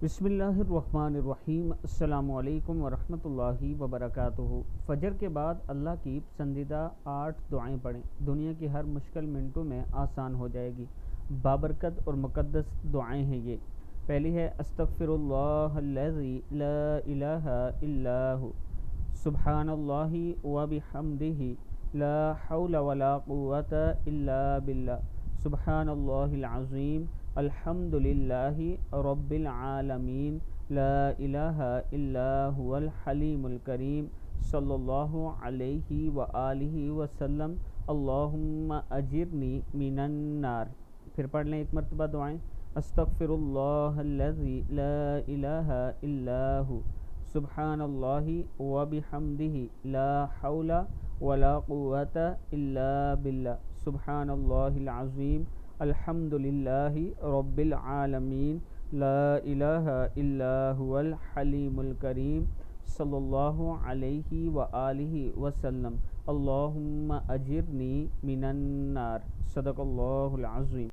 بسم اللہ الرحمن الرحیم۔ السلام علیکم ورحمۃ اللہ وبرکاتہ۔ فجر کے بعد اللہ کی پسندیدہ 8 دعائیں پڑھیں، دنیا کی ہر مشکل منٹوں میں آسان ہو جائے گی۔ بابرکت اور مقدس دعائیں ہیں یہ۔ پہلی ہے استغفر اللہ الذی لا الہ الا ہو، سبحان اللہ وبحمدہ، لا حول ولا قوۃ الا باللہ، سبحان اللہ العظیم، الحمد للہ رب العالمین، لا الہ الا هو الحلیم الکریم، صلی اللہ علیہ وآلہ وسلم، اللہم اجرنی من النار۔ پھر پڑھ لیں ایک مرتبہ دعائیں۔ استغفر اللہ الذی لا الہ الا ہو، سبحان اللہ وبحمدہ، لا حول ولا قوۃ الا باللہ، سبحان اللہ العظیم، الحمد للہ رب العالمین، لا الہ الا هو الحلیم الکریم، صلی اللہ علیہ وآلہ وسلم، اللہم اجرنی من النار۔ صدق اللہ العظیم۔